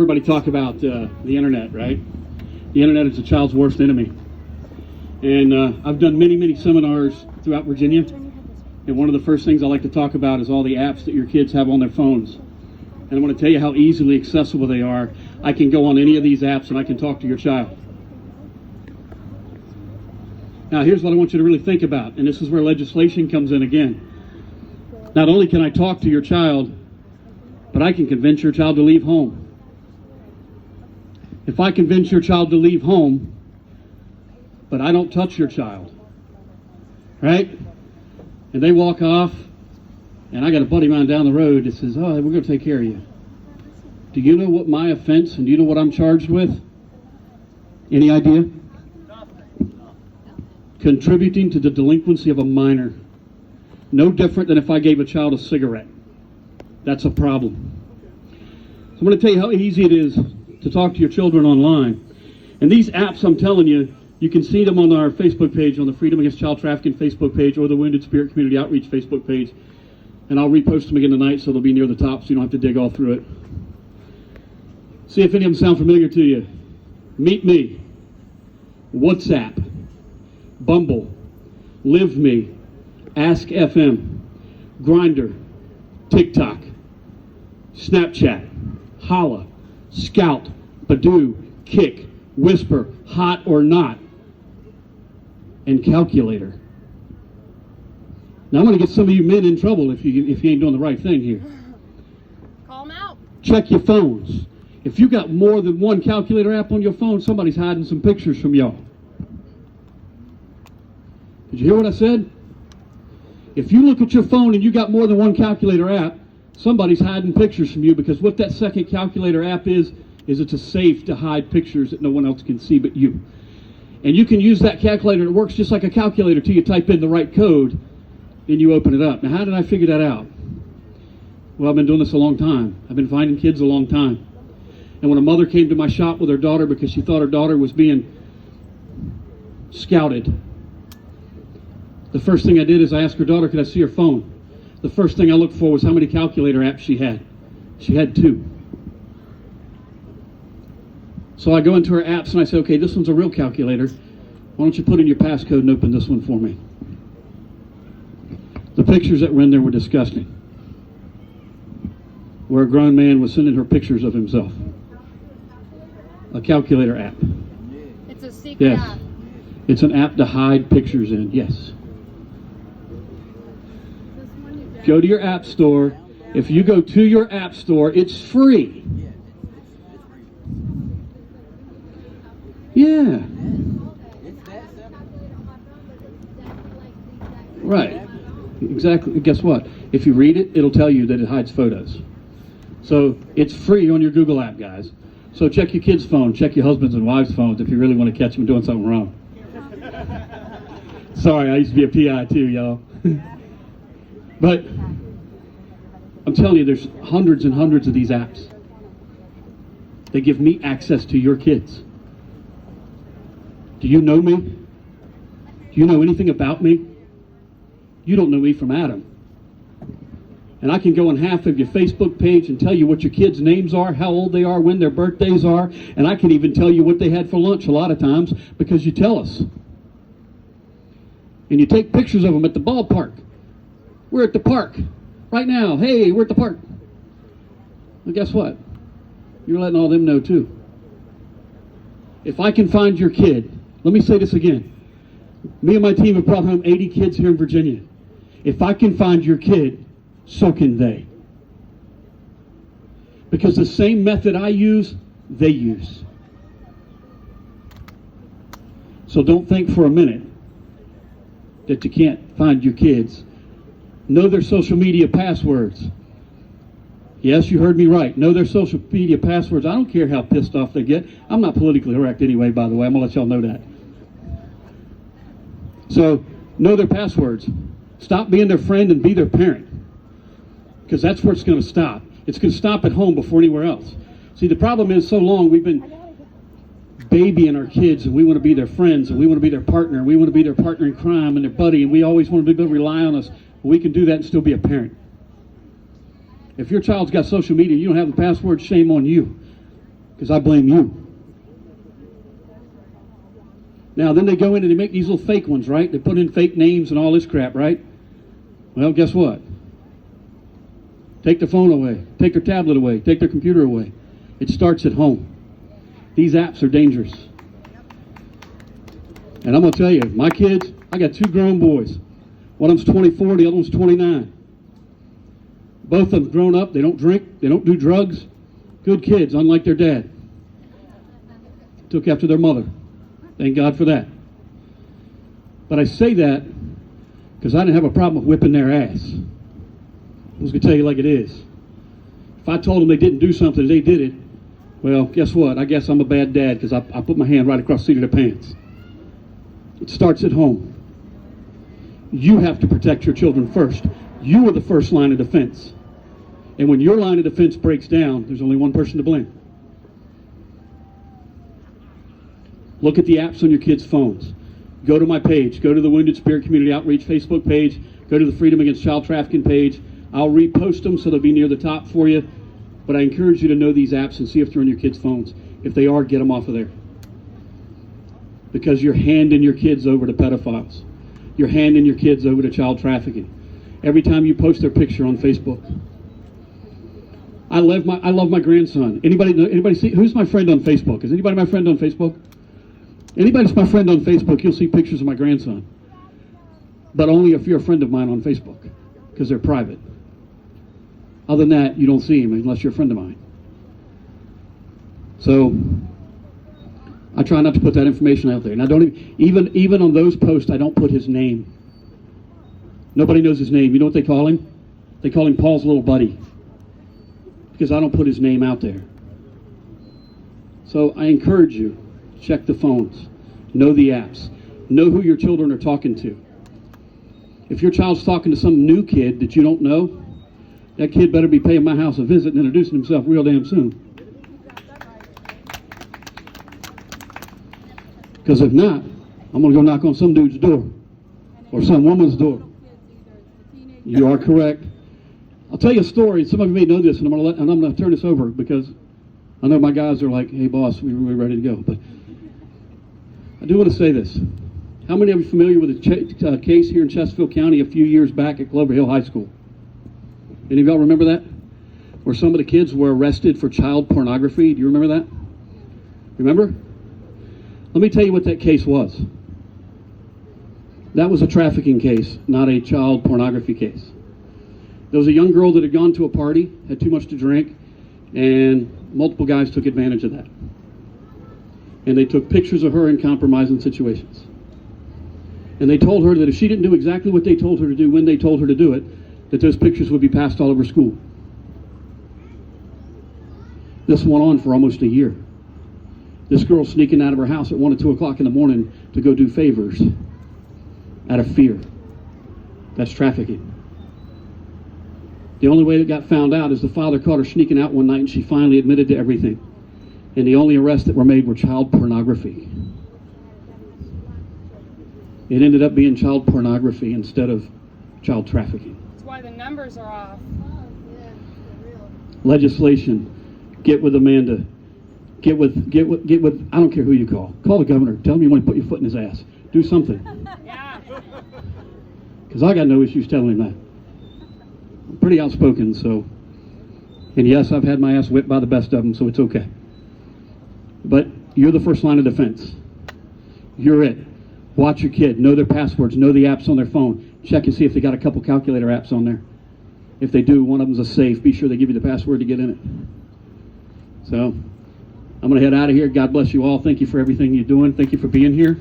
Everybody talk about the internet, right? The internet is a child's worst enemy. And I've done many seminars throughout Virginia. And one of the first things I like to talk about is all the apps that your kids have on their phones. And I want to tell you how easily accessible they are. I can go on any of these apps and I can talk to your child. Now, here's what I want you to really think about. And this is where legislation comes in again. Not only can I talk to your child, but I can convince your child to leave home. If I convince your child to leave home, but I don't touch your child, right? And they walk off, and I got a buddy of mine down the road that says, oh, we're going to take care of you. Do you know what my offense, and do you know what I'm charged with? Any idea? Contributing to the delinquency of a minor. No different than if I gave a child a cigarette. That's a problem. So I'm going to tell you how easy it is to talk to your children online. And these apps, I'm telling you, you can see them on our Facebook page, on the Freedom Against Child Trafficking Facebook page, or the Wounded Spirit Community Outreach Facebook page. And I'll repost them again tonight so they'll be near the top so you don't have to dig all through it. See if any of them sound familiar to you. Meet Me, WhatsApp, Bumble, Live Me, Ask FM, Grindr, TikTok, Snapchat, Holla, Scout, Badoo, Kick, Whisper, Hot or Not, and Calculator. Now I'm going to get some of you men in trouble if you ain't doing the right thing here. Call them out. Check your phones. If you got more than one calculator app on your phone, somebody's hiding some pictures from y'all. Did you hear what I said? If you look at your phone and you got more than one calculator app, somebody's hiding pictures from you, because what that second calculator app is it's a safe to hide pictures that no one else can see but you. And you can use that calculator. It works just like a calculator till you type in the right code and you open it up. Now, how did I figure that out? Well, I've been doing this a long time. I've been finding kids a long time. And when a mother came to my shop with her daughter because she thought her daughter was being scouted, the first thing I did is I asked her daughter, could I see her phone? The first thing I looked for was how many calculator apps she had. She had 2. So I go into her apps and I say, okay, this one's a real calculator. Why don't you put in your passcode and open this one for me? The pictures that were in there were disgusting. Where a grown man was sending her pictures of himself. A calculator app. It's a secret app. It's an app to hide pictures in, yes. Go to your app store. If you go to your app store, it's free. Yeah. Right. Exactly. Guess what? If you read it, it'll tell you that it hides photos. So it's free on your Google app, guys. So check your kids' phone, check your husbands' and wives' phones if you really want to catch them doing something wrong. Sorry, I used to be a PI too, y'all. But I'm telling you, there's hundreds and hundreds of these apps. They give me access to your kids. Do you know me? Do you know anything about me? You don't know me from Adam. And I can go on half of your Facebook page and tell you what your kids' names are, how old they are, when their birthdays are, and I can even tell you what they had for lunch a lot of times because you tell us. And you take pictures of them at the ballpark. We're at the park right now. Hey, we're at the park. Well, guess what? You're letting all them know too. If I can find your kid, let me say this again. Me and my team have brought home 80 kids here in Virginia. If I can find your kid, so can they. Because the same method I use, they use. So don't think for a minute that you can't find your kids. Know their social media passwords. Yes, you heard me right. Know their social media passwords. I don't care how pissed off they get. I'm not politically correct anyway, by the way. I'm going to let y'all know that. So, know their passwords. Stop being their friend and be their parent. Because that's where it's going to stop. It's going to stop at home before anywhere else. See, the problem is so long we've been babying our kids, and we want to be their friends, and we want to be their partner, and we want to be their partner in crime and their buddy, and we always want to be able to rely on us. We can do that and still be a parent. If your child's got social media, you don't have the password, shame on you. because I blame you. Now, then they go in and they make these little fake ones, right? They put in fake names and all this crap, right? Well, guess what? Take their phone away. Take their tablet away. Take their computer away. It starts at home. These apps are dangerous. And I'm going to tell you, my kids, I got 2 grown boys. One of them's 24, the other one's 29. Both of them grown up. They don't drink. They don't do drugs. Good kids, unlike their dad. Took after their mother. Thank God for that. But I say that because I didn't have a problem with whipping their ass. I was going to tell you like it is. If I told them they didn't do something, they did it, well, guess what? I guess I'm a bad dad because I put my hand right across the seat of their pants. It starts at home. You have to protect your children first. You are the first line of defense. And when your line of defense breaks down, there's only one person to blame. Look at the apps on your kids' phones. Go to my page. Go to the Wounded Spirit Community Outreach Facebook page. Go to the Freedom Against Child Trafficking page. I'll repost them so they'll be near the top for you. But I encourage you to know these apps and see if they're on your kids' phones. If they are, get them off of there. Because you're handing your kids over to pedophiles. You're handing your kids over to child trafficking. Every time you post their picture on Facebook. I love my grandson. Anybody see who's my friend on Facebook? Is anybody my friend on Facebook? Anybody's my friend on Facebook, you'll see pictures of my grandson. But only if you're a friend of mine on Facebook, because they're private. Other than that, you don't see him unless you're a friend of mine. So I try not to put that information out there. And I don't even on those posts, I don't put his name. Nobody knows his name. You know what they call him? They call him Paul's little buddy. Because I don't put his name out there. So I encourage you, check the phones. Know the apps. Know who your children are talking to. If your child's talking to some new kid that you don't know, that kid better be paying my house a visit and introducing himself real damn soon. Because if not, I'm going to go knock on some dude's door or some woman's door. You are correct. I'll tell you a story. Some of you may know this, and I'm going to turn this over because I know my guys are like, "Hey, boss, we're ready to go." But I do want to say this. How many of you are familiar with a case here in Chesterfield County a few years back at Clover Hill High School? Any of y'all remember that? Where some of the kids were arrested for child pornography. Do you remember that? Remember? Let me tell you what that case was. That was a trafficking case, not a child pornography case. There was a young girl that had gone to a party, had too much to drink, and multiple guys took advantage of that. And they took pictures of her in compromising situations. And they told her that if she didn't do exactly what they told her to do when they told her to do it, that those pictures would be passed all over school. This went on for almost a year. This girl sneaking out of her house at 1 or 2 o'clock in the morning to go do favors out of fear. That's trafficking. The only way that got found out is the father caught her sneaking out one night and she finally admitted to everything. And the only arrests that were made were child pornography. It ended up being child pornography instead of child trafficking. That's why the numbers are off. Legislation. Get with Amanda. Get with, I don't care who you call. Call the governor. Tell him you want to put your foot in his ass. Do something. Yeah. Because I got no issues telling him that. I'm pretty outspoken, so. And yes, I've had my ass whipped by the best of them, so it's okay. But you're the first line of defense. You're it. Watch your kid. Know their passwords. Know the apps on their phone. Check and see if they got a couple calculator apps on there. If they do, one of them's a safe. Be sure they give you the password to get in it. So, I'm going to head out of here. God bless you all. Thank you for everything you're doing. Thank you for being here.